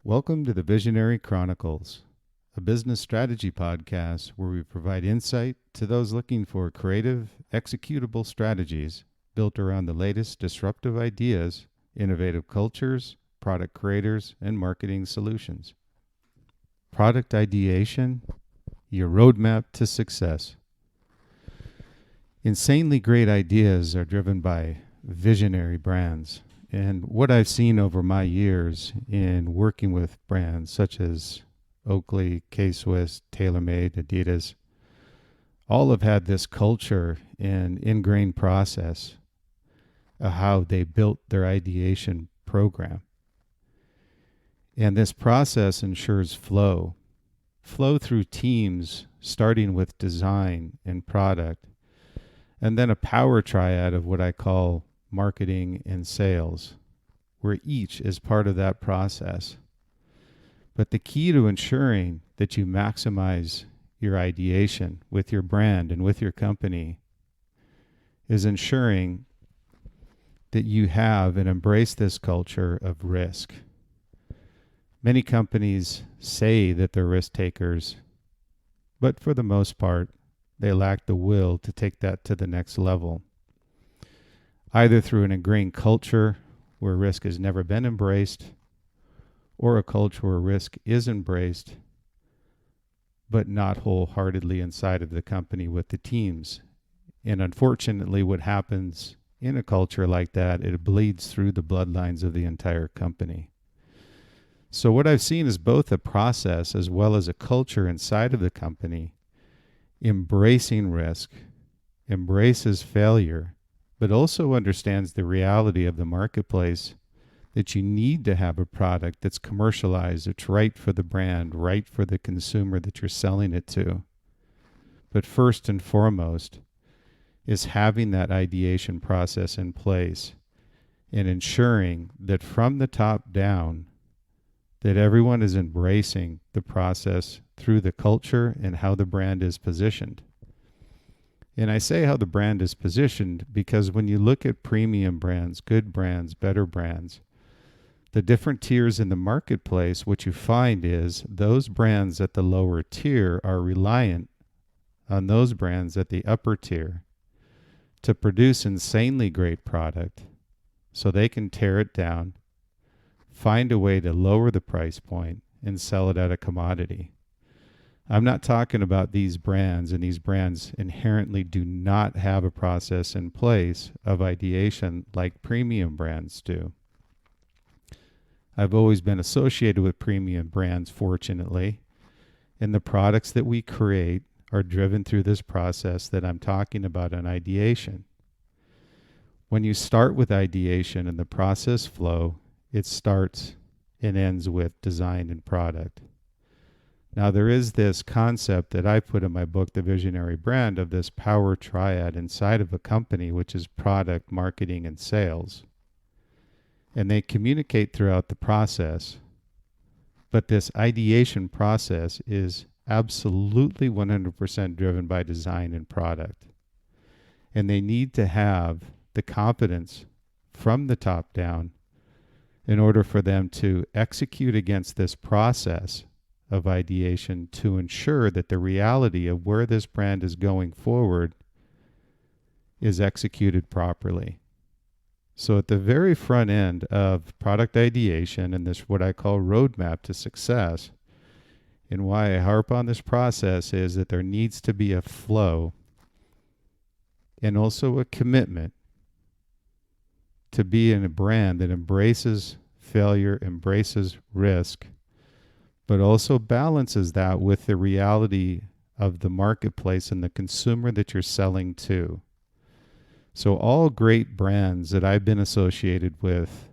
Welcome to the Visionary Chronicles, a business strategy podcast where we provide insight to those looking for creative, executable strategies built around the latest disruptive ideas, innovative cultures, product creators, and marketing solutions. Product ideation, your roadmap to success. Insanely great ideas are driven by visionary brands. And what I've seen over my years in working with brands such as Oakley, K-Swiss, TaylorMade, Adidas, all have had this culture and ingrained process of how they built their ideation program. And this process ensures flow through teams, starting with design and product, and then a power triad of what I call marketing and sales, where each is part of that process. But the key to ensuring that you maximize your ideation with your brand and with your company is ensuring that you have and embrace this culture of risk. Many companies say that they're risk takers, but for the most part, they lack the will to take that to the next level, either through an ingrained culture where risk has never been embraced, or a culture where risk is embraced, but not wholeheartedly inside of the company with the teams. And unfortunately, what happens in a culture like that, it bleeds through the bloodlines of the entire company. So what I've seen is both a process as well as a culture inside of the company embracing risk, embraces failure, but also understands the reality of the marketplace, that you need to have a product that's commercialized, it's right for the brand, right for the consumer that you're selling it to. But first and foremost is having that ideation process in place and ensuring that from the top down, that everyone is embracing the process through the culture and how the brand is positioned. And I say how the brand is positioned because when you look at premium brands, good brands, better brands, the different tiers in the marketplace, what you find is those brands at the lower tier are reliant on those brands at the upper tier to produce insanely great product so they can tear it down, find a way to lower the price point, and sell it at a commodity. I'm not talking about these brands, and these brands inherently do not have a process in place of ideation like premium brands do. I've always been associated with premium brands, fortunately, and the products that we create are driven through this process that I'm talking about in ideation. When you start with ideation and the process flow, it starts and ends with design and product. Now, there is this concept that I put in my book, The Visionary Brand, of this power triad inside of a company, which is product, marketing, and sales. And they communicate throughout the process. But this ideation process is absolutely 100% driven by design and product. And they need to have the confidence from the top down in order for them to execute against this process of ideation to ensure that the reality of where this brand is going forward is executed properly. So at the very front end of product ideation and this what I call roadmap to success, and why I harp on this process is that there needs to be a flow and also a commitment to be in a brand that embraces failure, embraces risk, but also balances that with the reality of the marketplace and the consumer that you're selling to. So all great brands that I've been associated with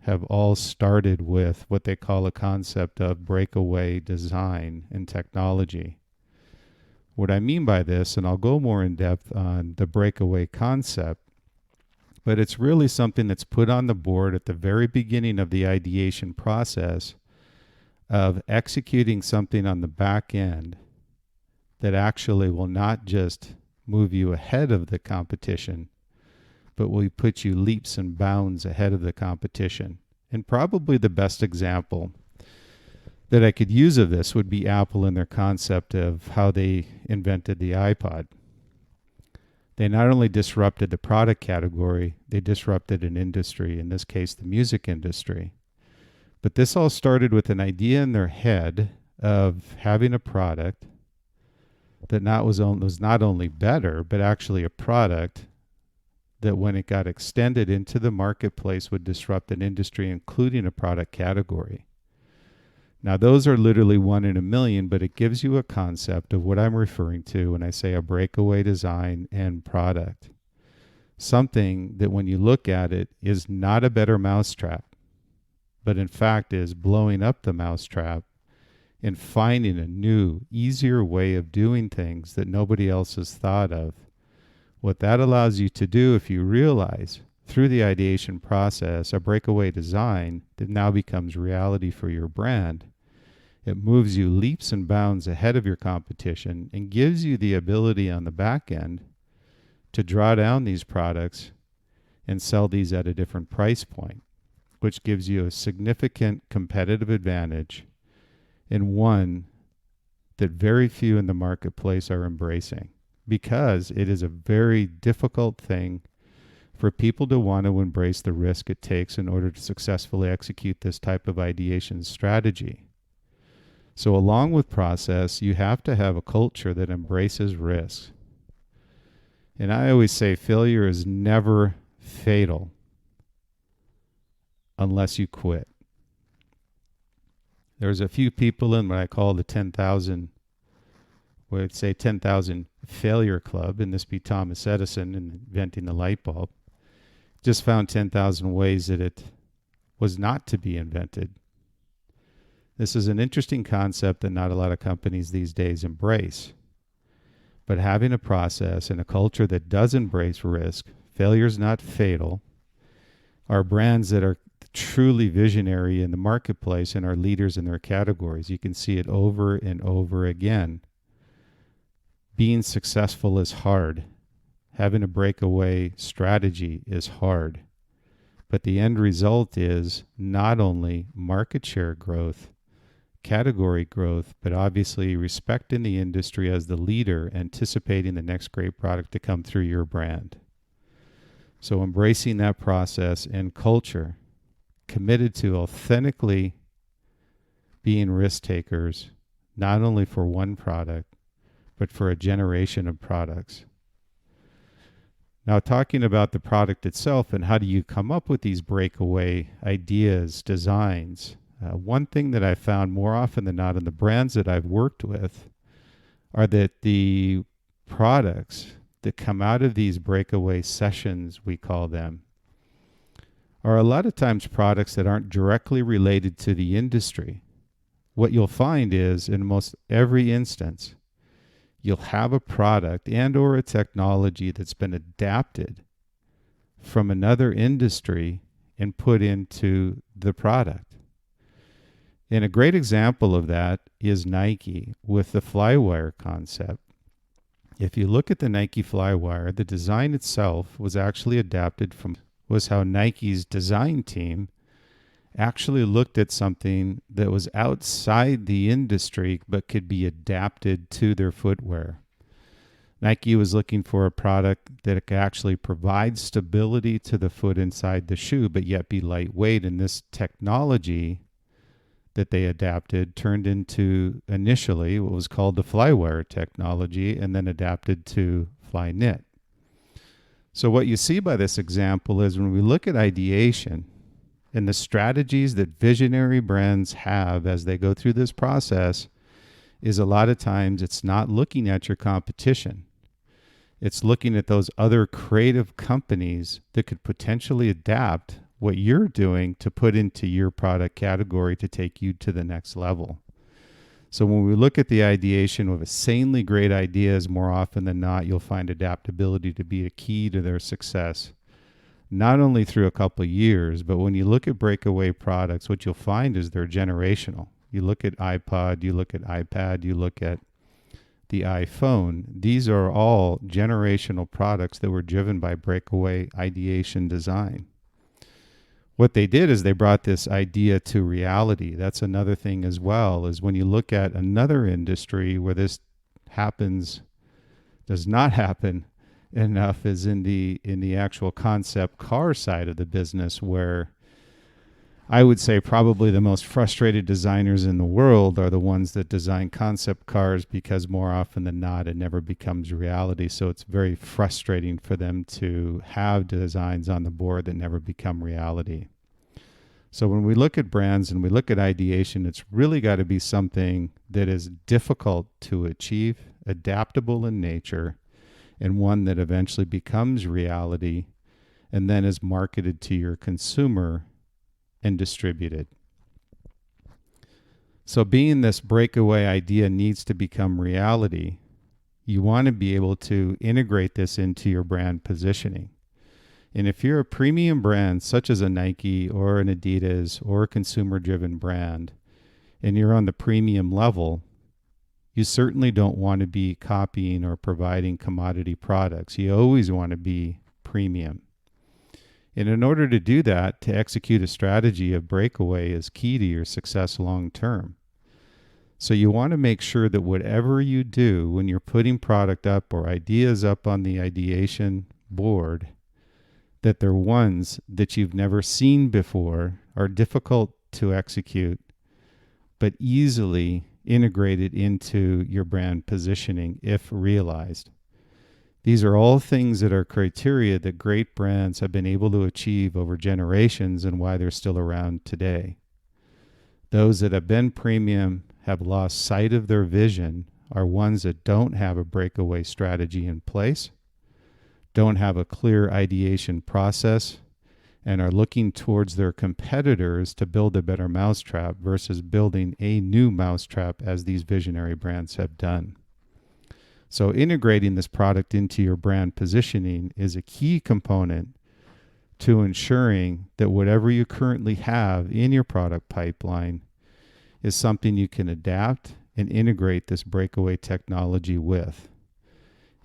have all started with what they call a concept of breakaway design and technology. What I mean by this, and I'll go more in depth on the breakaway concept, but it's really something that's put on the board at the very beginning of the ideation process of executing something on the back end that actually will not just move you ahead of the competition, but will put you leaps and bounds ahead of the competition. And probably the best example that I could use of this would be Apple and their concept of how they invented the iPod. They not only disrupted the product category, they disrupted an industry, in this case, the music industry. But this all started with an idea in their head of having a product that was not only better, but actually a product that when it got extended into the marketplace would disrupt an industry, including a product category. Now, those are literally 1 in a million, but it gives you a concept of what I'm referring to when I say a breakaway design and product. Something that when you look at it is not a better mousetrap, but in fact is blowing up the mousetrap and finding a new, easier way of doing things that nobody else has thought of. What that allows you to do, if you realize through the ideation process, a breakaway design that now becomes reality for your brand, it moves you leaps and bounds ahead of your competition and gives you the ability on the back end to draw down these products and sell these at a different price point, which gives you a significant competitive advantage and one that very few in the marketplace are embracing, because it is a very difficult thing for people to want to embrace the risk it takes in order to successfully execute this type of ideation strategy. So along with process, you have to have a culture that embraces risk. And I always say failure is never fatal unless you quit. There's a few people in what I call the 10,000, well, I'd say 10,000 failure club, and this be Thomas Edison inventing the light bulb. Just found 10,000 ways that it was not to be invented. This is an interesting concept that not a lot of companies these days embrace. But having a process and a culture that does embrace risk, failure is not fatal, are brands that are truly visionary in the marketplace and are leaders in their categories. You can see it over and over again. Being successful is hard. Having a breakaway strategy is hard. But the end result is not only market share growth, category growth, but obviously respect in the industry as the leader, anticipating the next great product to come through your brand. So embracing that process and culture, committed to authentically being risk takers, not only for one product, but for a generation of products. Now, talking about the product itself and how do you come up with these breakaway ideas, designs, one thing that I found more often than not in the brands that I've worked with are that the products that come out of these breakaway sessions, we call them, are a lot of times products that aren't directly related to the industry. What you'll find is, in most every instance, you'll have a product and or a technology that's been adapted from another industry and put into the product. And a great example of that is Nike with the Flywire concept. If you look at the Nike Flywire, the design itself was actually adapted from was how Nike's design team actually looked at something that was outside the industry but could be adapted to their footwear. Nike was looking for a product that could actually provide stability to the foot inside the shoe but yet be lightweight, and this technology that they adapted turned into initially what was called the Flywire technology and then adapted to Flyknit. So what you see by this example is when we look at ideation and the strategies that visionary brands have as they go through this process, is a lot of times it's not looking at your competition. It's looking at those other creative companies that could potentially adapt what you're doing to put into your product category to take you to the next level. So when we look at the ideation of insanely great ideas, more often than not, you'll find adaptability to be a key to their success, not only through a couple of years, but when you look at breakaway products, what you'll find is they're generational. You look at iPod, you look at iPad, you look at the iPhone. These are all generational products that were driven by breakaway ideation design. What they did is they brought this idea to reality. That's another thing as well, is when you look at another industry where this happens, does not happen enough, is in the actual concept car side of the business, where I would say probably the most frustrated designers in the world are the ones that design concept cars, because more often than not, it never becomes reality. So it's very frustrating for them to have designs on the board that never become reality. So when we look at brands and we look at ideation, it's really got to be something that is difficult to achieve, adaptable in nature, and one that eventually becomes reality and then is marketed to your consumer and distributed. So being this breakaway idea needs to become reality, you want to be able to integrate this into your brand positioning. And if you're a premium brand such as a Nike or an Adidas or a consumer-driven brand, and you're on the premium level, you certainly don't want to be copying or providing commodity products. You always want to be premium. And in order to do that, to execute a strategy of breakaway is key to your success long term. So you want to make sure that whatever you do when you're putting product up or ideas up on the ideation board, that they're ones that you've never seen before, are difficult to execute, but easily integrated into your brand positioning if realized. These are all things that are criteria that great brands have been able to achieve over generations and why they're still around today. Those that have been premium, have lost sight of their vision, are ones that don't have a breakaway strategy in place, don't have a clear ideation process, and are looking towards their competitors to build a better mousetrap versus building a new mousetrap, as these visionary brands have done. So integrating this product into your brand positioning is a key component to ensuring that whatever you currently have in your product pipeline is something you can adapt and integrate this breakaway technology with.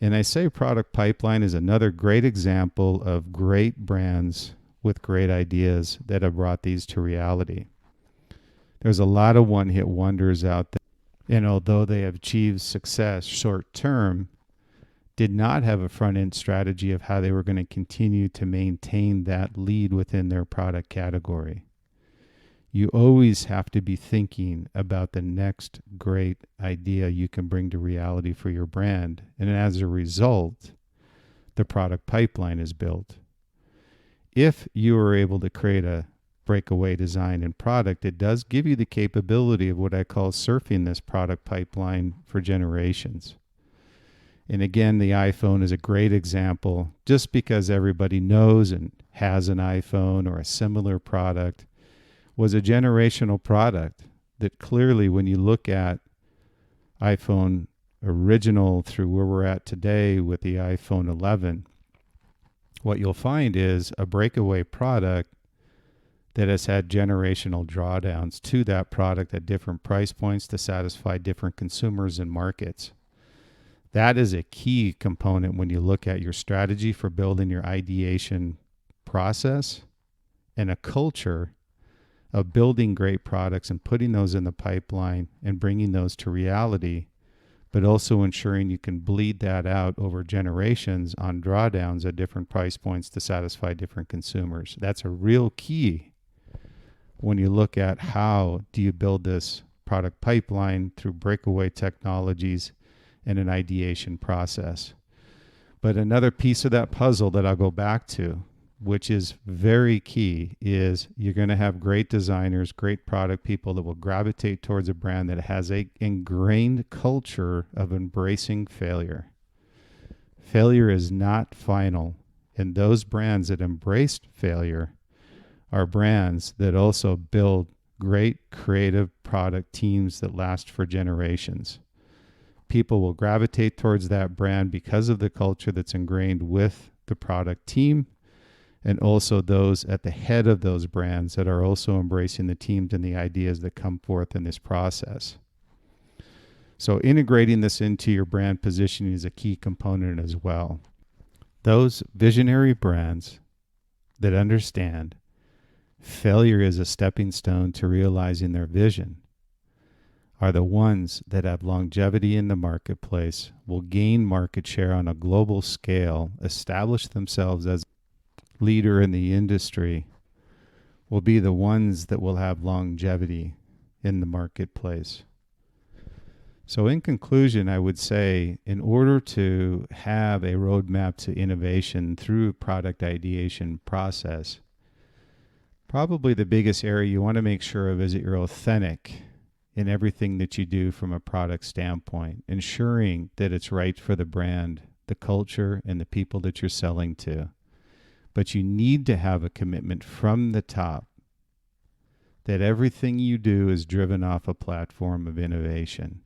And I say product pipeline is another great example of great brands with great ideas that have brought these to reality. There's a lot of one-hit wonders out there. And although they have achieved success short term, did not have a front-end strategy of how they were going to continue to maintain that lead within their product category. You always have to be thinking about the next great idea you can bring to reality for your brand. And as a result, the product pipeline is built. If you are able to create a breakaway design and product, it does give you the capability of what I call surfing this product pipeline for generations. And again, the iPhone is a great example. Just because everybody knows and has an iPhone or a similar product, was a generational product that clearly, when you look at iPhone original through where we're at today with the iPhone 11, what you'll find is a breakaway product that has had generational drawdowns to that product at different price points to satisfy different consumers and markets. That is a key component when you look at your strategy for building your ideation process and a culture of building great products and putting those in the pipeline and bringing those to reality, but also ensuring you can bleed that out over generations on drawdowns at different price points to satisfy different consumers. That's a real key when you look at how do you build this product pipeline through breakaway technologies and an ideation process. But another piece of that puzzle that I'll go back to, which is very key, is you're going to have great designers, great product people that will gravitate towards a brand that has a ingrained culture of embracing failure. Failure is not final, and those brands that embraced failure are brands that also build great creative product teams that last for generations. People will gravitate towards that brand because of the culture that's ingrained with the product team, and also those at the head of those brands that are also embracing the teams and the ideas that come forth in this process. So integrating this into your brand positioning is a key component as well. Those visionary brands that understand failure is a stepping stone to realizing their vision are the ones that have longevity in the marketplace, will gain market share on a global scale, establish themselves as leader in the industry, will be the ones that will have longevity in the marketplace. So in conclusion, I would say in order to have a roadmap to innovation through a product ideation process, probably the biggest area you want to make sure of is that you're authentic in everything that you do from a product standpoint, ensuring that it's right for the brand, the culture, and the people that you're selling to. But you need to have a commitment from the top that everything you do is driven off a platform of innovation.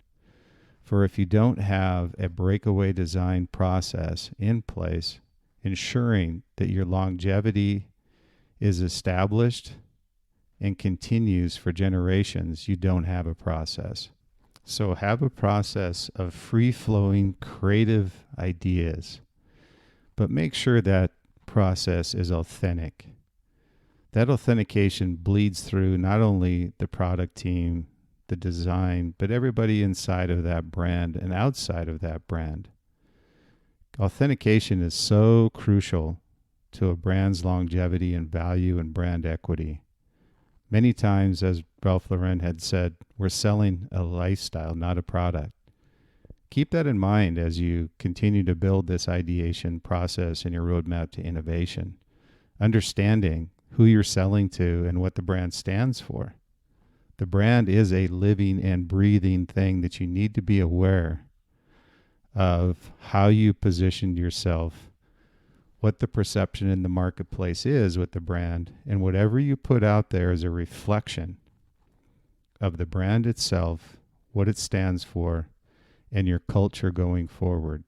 For if you don't have a breakaway design process in place, ensuring that your longevity is established and continues for generations, you don't have a process. So have a process of free-flowing creative ideas, but make sure that process is authentic. That authentication bleeds through not only the product team, the design, but everybody inside of that brand and outside of that brand. Authentication is so crucial to a brand's longevity and value and brand equity. Many times, as Ralph Lauren had said, we're selling a lifestyle, not a product. Keep that in mind as you continue to build this ideation process in your roadmap to innovation, understanding who you're selling to and what the brand stands for. The brand is a living and breathing thing that you need to be aware of how you positioned yourself, what the perception in the marketplace is with the brand, and whatever you put out there is a reflection of the brand itself, what it stands for, and your culture going forward.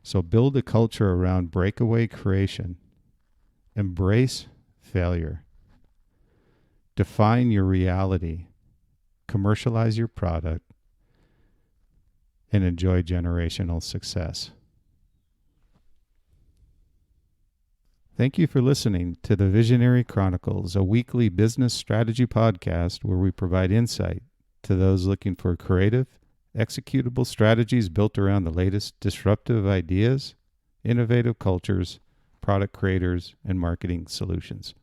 So build a culture around breakaway creation, embrace failure, define your reality, commercialize your product, and enjoy generational success. Thank you for listening to the Visionary Chronicles, a weekly business strategy podcast where we provide insight to those looking for creative, executable strategies built around the latest disruptive ideas, innovative cultures, product creators, and marketing solutions.